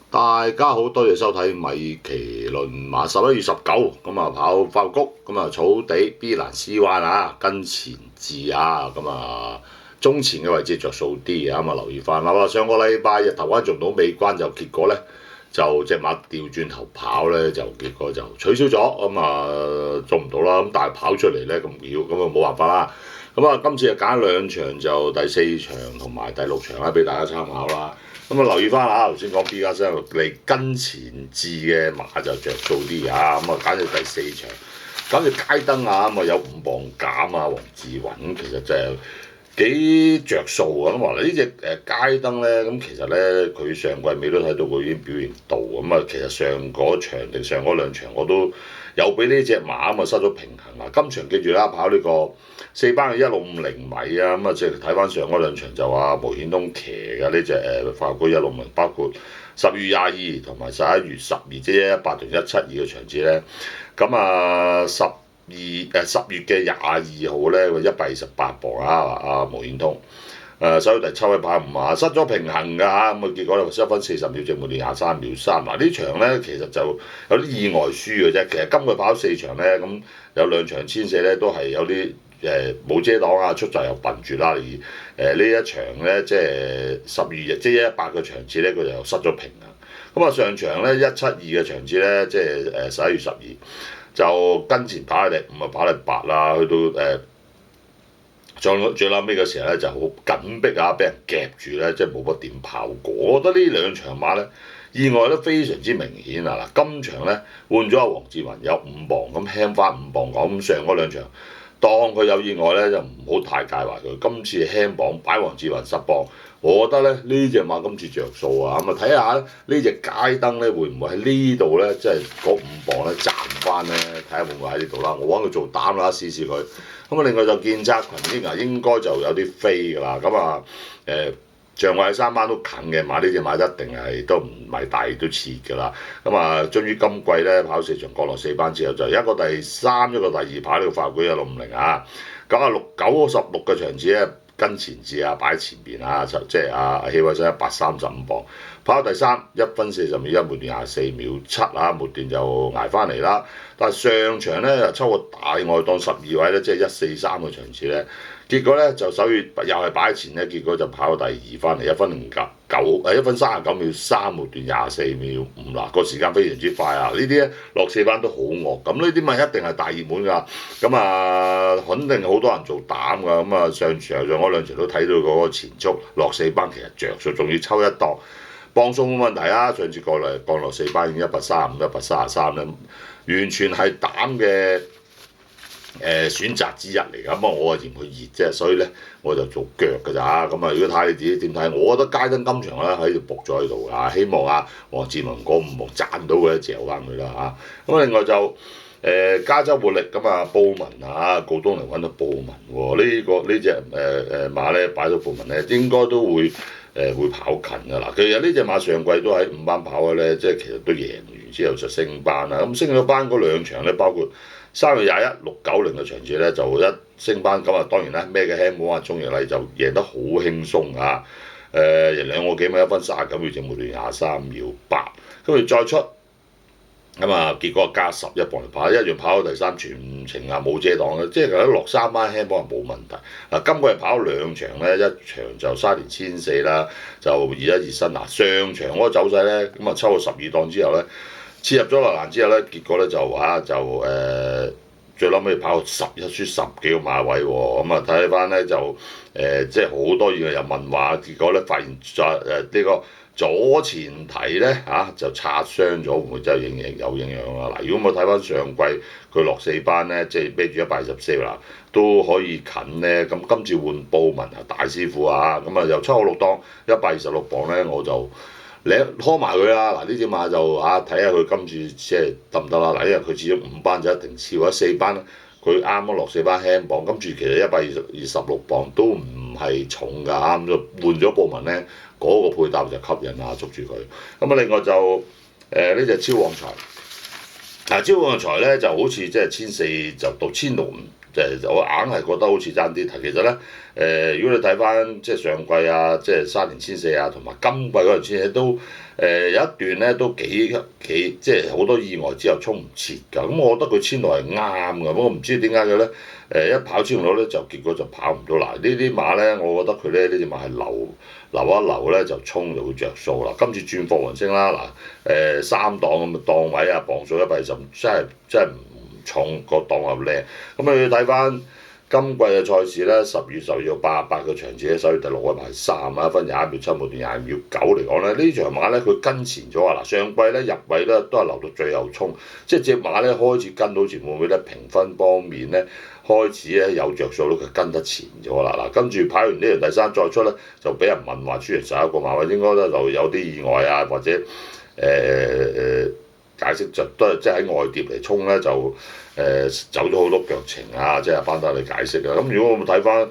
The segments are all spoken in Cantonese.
大家好，多謝收睇米其林馬11月19咁啊跑法律谷咁啊草地 B 欄 C 彎啊跟前置啊咁啊中前嘅位置着數啲啊咁啊留意翻啦。上個禮拜日頭關做到尾關就結果咧就隻馬調轉頭跑咧就結果就取消咗咁啊做唔到啦。咁但係跑出嚟咧咁妙咁啊冇辦法啦。咁啊今次就揀兩場就第4場同埋第6場啦俾大家參考啦。咁啊留意翻嚇，頭先講 B 加聲嚟跟前置嘅馬就着數啲啊，咁啊揀咗第4場，揀住街燈啊，咁啊有5磅減啊，黃志雲其實就係幾着數啊。咁話呢隻街燈咧，咁其實咧佢上季尾都睇到佢已經表現到，咁啊其實上嗰場定上嗰2場我都有俾呢隻馬咁啊失咗平衡啊。今場記住啦，跑呢個4班嘅1650米啊，咁啊即係睇翻上嗰2場就話無險東騎嘅呢隻法國1650，包括10月22同埋11月12，即係118同172嘅場次咧。咁啊10月嘅22號咧，128磅啊，無險通。首第抽一跑5馬，失咗平衡㗎嚇，咁啊結果咧失分40秒，正末段23秒3。嗱呢場咧其實就有啲意外輸嘅啫。其實今個跑4場咧，咁有2場1000咧都係有啲冇遮擋啊，出閘又笨住啦。而呢一場咧即係12日即係118嘅場次咧，佢就失咗平衡。咁啊上場咧172嘅場次咧，即係11月12就跟前跑第5啊，跑第8啦，去到最撚尾嘅時候咧就好緊迫啊，俾人夾住咧，即係冇乜點跑過。我覺得呢2場馬咧意外都非常之明顯啊！嗱，今場咧換咗阿黃志雲有5磅，咁輕翻5磅講，咁上嗰2場當佢有意外咧就唔好太介懷佢。今次輕磅擺黃志雲10磅，我覺得咧呢隻馬今次着數啊！咁啊睇下呢隻街燈咧會唔會喺呢度咧，即係嗰5磅咧賺翻咧？睇下會唔會喺呢度啦。我揾佢做膽啦，試試佢。咁啊，另外就建測群英啊，應該就有啲飛㗎啦。咁啊象位3班都近嘅馬，呢隻馬一定係都唔係大都切㗎啦。咁啊，終於今季咧跑4場降落4班之後，就一個第3，一個第2跑呢個法國1650啊。咁啊96嘅場次咧跟前置啊，擺喺前邊啊，即係希偉生135磅，跑第3 1分40秒1，末段24秒7啊，末段就捱翻嚟啦。但係上場咧又抽個大外檔12位咧，即係143嘅場次咧，結果咧就首月又係擺喺前咧，結果就跑第2翻嚟1分1分39秒3，末段24秒5啦，個時間非常之快啊！呢啲咧落4班都好惡，咁呢啲咪一定係大熱門㗎，咁啊肯定好多人做膽㗎，咁啊上嗰2場都睇到嗰個前速落4班其實着數，仲要抽一檔。磅數冇問題啊！上次過嚟降落4班已經135、133啦，完全係膽嘅選擇之一嚟㗎。咁啊，我啊嫌佢熱啫，所以咧我就做腳㗎咋。咁啊，如果睇你自己點睇，我覺得街燈今場咧喺度仆咗喺度啊，希望啊黃志文嗰5磅賺到佢，嚼翻佢啦嚇。咁另外就加州活力咁啊，布文啊，告東尼揾到布文喎。呢隻馬咧擺咗布文咧，應該都會。會跑近㗎啦，其實呢隻馬上季都喺5班跑嘅咧，即係其實都贏完之後就升班啦。咁升咗班嗰2場咧，包括3月21、690嘅場次咧，就一升班咁啊，當然啦，咩嘅輕磅啊，鍾易禮就贏得好輕鬆啊，贏2個幾米1分39秒，正末段23秒8，跟住再出。咁啊，結果加11磅嚟跑，一樣跑到第3，全程啊冇遮擋嘅，即係佢落3班輕磅係冇問題。嗱，今個月跑2場咧，一場就沙田1400啦，就21熱身。嗱，上場嗰個走勢咧，咁啊抽到12檔之後咧，切入咗落欄之後咧，結果咧最撚尾跑11輸10幾個馬位喎。咁啊睇翻咧就即係好多嘢又問話，結果咧發現呢個左前蹄咧就擦傷咗，會唔會真係有影響啊？嗱，如果我睇翻上季佢落4班咧，即係孭住124啦，都可以近咧。咁今次換布文啊，大師傅啊，咁啊又抽我6檔126磅咧，我就你拖埋佢啦。嗱，呢隻馬就睇下佢今次即係得唔得啦。嗱，因為佢始終5班就一定超咗4班，佢啱啱落4班輕磅，今次其實126磅都唔係重㗎嚇，咁就換咗布文咧。嗰個配搭就吸引啊，捉住佢。咁啊，另外就呢隻超旺財，超旺財咧就好似即係1400就到1600我硬係覺得好似爭啲。其實咧如果你睇翻即係上季啊，即係3年1400啊，同埋今季嗰陣時都有一段咧都幾即係好多意外之後衝唔切㗎。咁我覺得佢簽落係啱㗎，不過唔知點解嘅咧一跑簽落咧就結果就跑唔到。嗱呢啲馬咧，我覺得佢咧呢隻馬係留一留咧就衝就會着數啦。今次轉貨雲星啦，嗱3檔咁嘅檔位啊，磅數120，真係唔重，個檔又靚。咁你睇翻今季嘅賽事咧，10月12號88個場次咧，首月第6位排3啊，1分21秒7，末段22秒9嚟講咧，呢場馬咧佢跟前咗啊！嗱，上季咧入位咧都係留到最後衝，即係隻馬咧開始跟到前，會唔會咧評分方面咧開始咧有着數咯？佢跟得前咗啦！嗱，跟住跑完呢條第3再出咧，就俾人問話輸贏11個馬位，應該咧就有啲意外啊，或者解釋就都係即係喺外碟嚟衝咧就走咗好多腳程啊，即係班德利解釋啊。咁如果我睇翻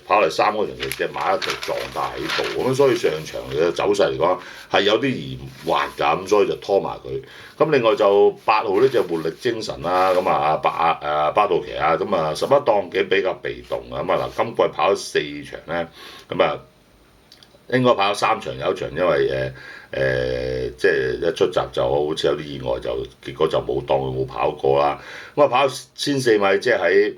跑嚟3個場其實隻馬一直狀態喺度，咁所以上場嘅走勢嚟講係有啲疑惑㗎，咁所以就拖埋佢。咁另外就8號呢隻活力精神啦，咁啊巴道奇啊，咁啊11檔嘅比較被動啊，咁啊嗱今季跑咗4場咧，咁啊應該跑咗3場，有一場因為即係一出閘就好似有啲意外，就結果就冇當佢冇跑過啦。咁啊跑1400米，即係喺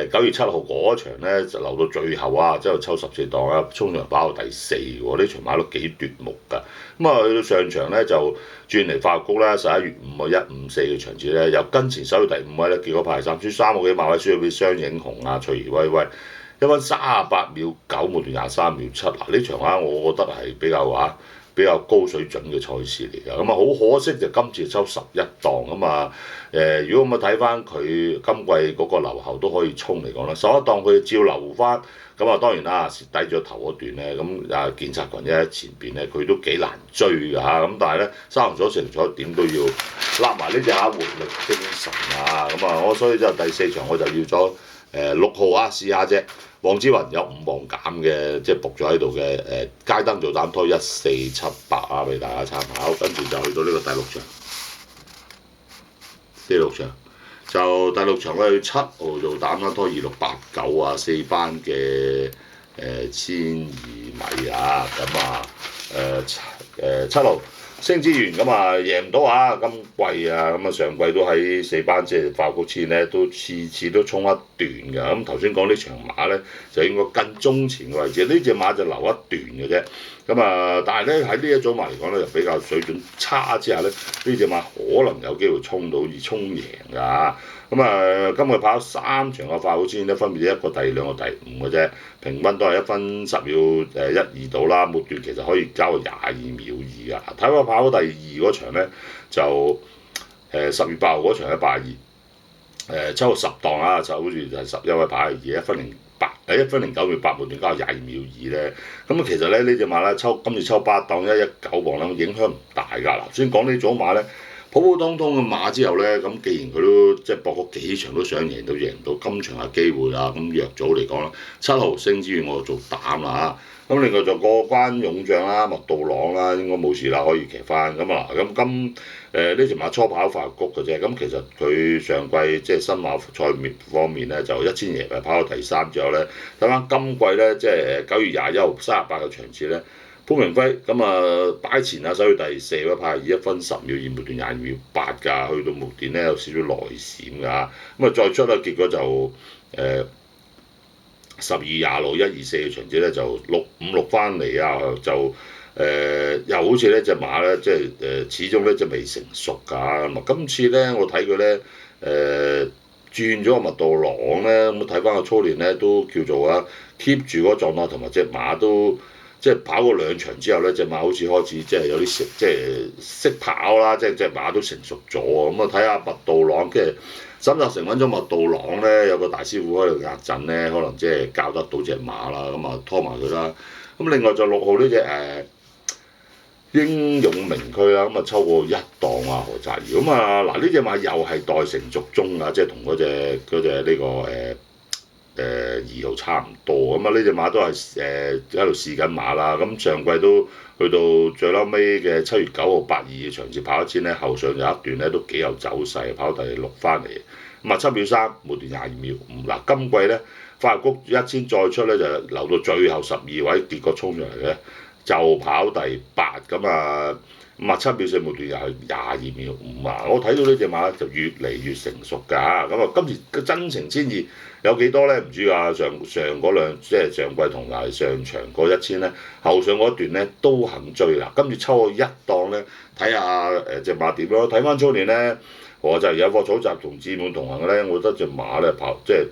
9月7號嗰場咧就留到最後啊，之後抽14檔啊，衝上跑到第4喎。呢場馬都幾奪目㗎。咁啊去到上場咧就轉嚟發谷啦，11月5號154嘅場次咧，又跟前守到第5位咧，結果排3輸3個幾馬位，輸咗俾雙影紅啊、翠兒威威，1分38秒9，末段23秒7。嗱呢場馬我覺得係比較高水準嘅賽事嚟㗎，咁啊好可惜就今次抽11檔咁啊如果咁啊睇翻佢今季嗰個留後都可以衝嚟講啦，11檔佢照留翻，咁啊當然啦蝕低咗頭嗰段咧，咁啊建策群一喺前邊咧佢都幾難追㗎嚇，咁但係咧三紅咗成咗點都要揦埋呢隻活力精神啊，咁啊我所以就第4場我就要咗6號啊試下啫。黃之雲有5磅減嘅，即係伏咗喺度嘅街燈做膽拖1478啊，俾大家參考。跟住就去到呢個第6場，就第6場咧7號做膽啦，拖2689啊，4班嘅1200米啊，咁啊7號。星之源咁啊贏唔到啊，今季啊咁啊上季都喺4班即係爆谷前咧，都次都衝一段㗎。咁頭先講呢場馬咧就應該跟中前嘅位置，呢隻馬就留一段嘅啫。咁啊，但係咧喺呢一組馬嚟講咧，就比較水準差之下咧，呢隻馬可能有機會衝到而衝贏㗎。咁啊，今日跑3場嘅發好先咧，分別一個第2、2個第5嘅啫，平均都係1分10秒12度啦，末段其實可以交到22秒2㗎。睇下跑第2嗰場咧，就10月8號嗰場182，抽10檔啊，就好似就係11位跑1分1分09秒8，末段交到22秒2咧。咁其實咧呢隻馬咧今次抽8檔119磅咧，影響唔大㗎。嗱，先講呢組馬咧。普普通通嘅馬之後咧，咁既然佢都即係搏過幾場都想贏到，今場係機會啦。咁弱組嚟講啦，7號星之源我做膽啦嚇。咁另外就過關勇將啦、麥道朗啦，應該冇事啦，可以騎翻咁啊。咁呢條馬初跑發谷嘅啫。咁其實佢上季即係新馬賽方面咧，就1000贏跑到第3之後咧，睇翻今季咧，即係9月21號38個場次咧。潘明輝咁啊擺前啊，守到第4位跑1分10秒2，末段22秒8㗎，去到末段咧有少少內閃㗎，咁啊再出啦，結果就12月26、124嘅場次咧就656翻嚟啊，就又好似呢隻馬咧，即係始終咧就未成熟㗎，咁啊今次咧我睇佢咧轉咗個麥道朗咧，咁睇翻個操練咧都叫做啊 keep 住嗰個狀態，同埋隻馬都。即係跑過2場之後咧，隻馬好似開始即係有啲即係識跑啦，即係隻馬都成熟咗啊！咁啊睇下麥道朗，即係沈集成揾咗麥道朗咧，有個大師傅喺度壓陣咧，可能即係教得到隻馬啦，咁啊拖埋佢啦。咁另外就6號呢隻英勇名區啦，咁啊抽過1檔啊何澤堯，咁啊嗱呢隻馬又係待成熟中啊，即係同嗰隻呢個2號差唔多，咁啊呢隻馬都係喺度試緊馬啦，咁上季都去到最撈尾嘅7月9號82嘅場次跑1000咧，後上有一段咧都幾有走勢，跑第6翻嚟， 57秒3，末段22秒5。嗱，今季咧法國谷1000再出咧就留到最後12位，結果衝上嚟咧就跑第8，咁啊57秒4，末段又係22秒5啊！我睇到呢隻馬就越嚟越成熟㗎，咁啊今次嘅真情千二有幾多咧？唔知啊，上嗰兩即係上季同埋上場嗰1000咧，後上嗰段咧都肯追啦。今次抽我一檔咧，睇下隻馬點咯。睇翻初年咧，我就有個草集同志滿同行嘅咧，我覺得隻馬咧跑即係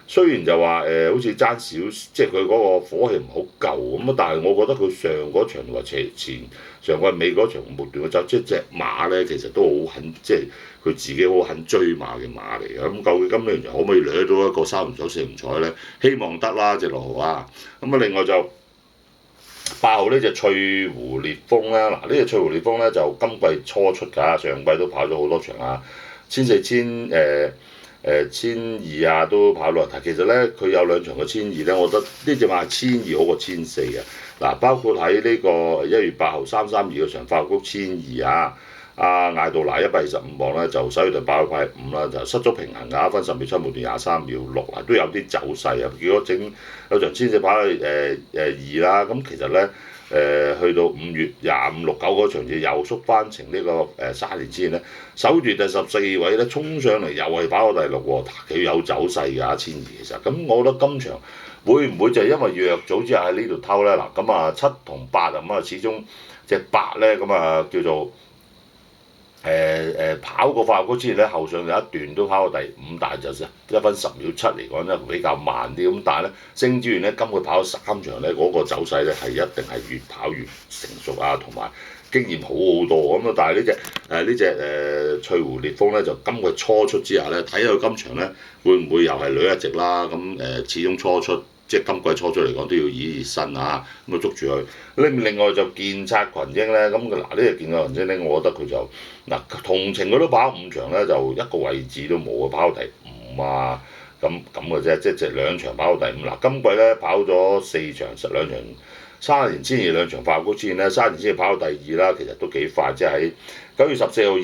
雖然就話好似爭少，即係佢嗰個火氣唔好夠咁啊，但係我覺得佢上嗰場或者前上季尾嗰場末段嘅走，即係隻馬咧其實都好肯，即係佢自己好肯追馬嘅馬嚟嘅。咁究竟今年可唔可以掠到一個3輪彩4輪彩咧？希望得啦，隻6號啊！咁啊，另外就8號呢隻翠湖烈風啦，嗱呢隻翠湖烈風咧就今季初出㗎，上季都跑咗好多場啊，14001200啊都跑落，但其實咧佢有2場嘅1200咧，我覺得呢隻馬係1200好過1400嘅。嗱，包括喺呢個1月8號332嘅場法國谷1200啊，艾杜拿125磅咧就首月就跑快5啦，就失足平衡㗎，分10秒7，末段23秒6啊，都有啲走勢啊。結果有場1400跑去2啦，咁其實咧去到5月25、6、9嗰場嘢又縮翻成呢個3年之前咧，首段第14位咧衝上嚟又係跑到第6喎，佢有走勢㗎1200其實。咁我覺得今場會唔會就係因為藥組之後喺呢度偷咧？嗱，咁啊7同8咁啊，始終隻8咧咁啊叫做跑過法國之前咧，後上有一段都跑到第5，但係就1分10秒7嚟講咧比較慢啲。咁但係咧星之源咧今季跑咗3場咧，嗰個走勢咧係一定係越跑越成熟啊，同埋經驗好好多咁啊！但係呢隻翠湖烈風咧就今季初出之下咧，睇下佢今場咧會唔會又係女一隻啦？咁始終初出。即係今季初出嚟講都要熱身啊，咁啊捉住佢。另外就健策群英咧，咁嗱呢隻健策群英咧，我覺得佢就嗱同程佢都跑5場咧，就一個位置都冇啊，跑到第5啊，咁嘅啫，即係2場跑到第5。嗱今季咧跑咗4場，2場3年千二2場法國之前咧，3年千二跑到第2啦，其實都幾快，即係喺9月14號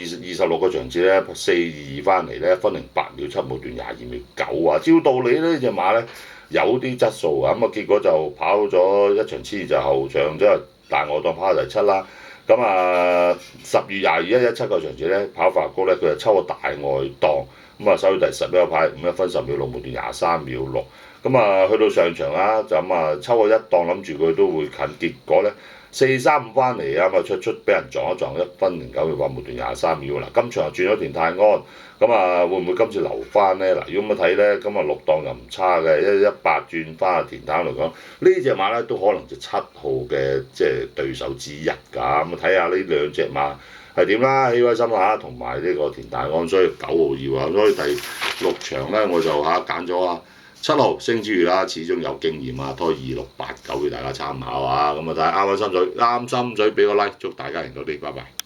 26個場次咧422翻嚟咧，1分08秒7，末段22秒9啊，照道理呢隻馬咧。有啲質素啊，咁啊結果就跑咗1場千二就後上，即係大外檔跑到第7啦。咁啊10月22、17個場次咧跑法國咧，佢就抽個大外檔，咁啊首月第11派5，1分10秒6，末段23秒6。咁啊去到上場啦，就咁啊抽個1檔，諗住佢都會近，結果咧435翻嚟啊，咁啊出俾人撞一撞1分09秒8，末段23秒啦。今場又轉咗田泰安，咁啊會唔會今次留翻咧？嗱，如果咁睇咧，咁啊6檔又唔差嘅，118轉翻啊田泰安嚟講，呢隻馬咧都可能就7號嘅即係對手之一㗎。咁啊睇下呢2隻馬係點啦，希威森下同埋呢個田泰安，所以9號要啊，所以第6場咧我就揀咗7號星之魚啦，始終有經驗啊，拖2689俾大家參考啊。咁啊睇下啱唔啱心水，啱心水俾個 like，祝大家贏到啲，拜拜。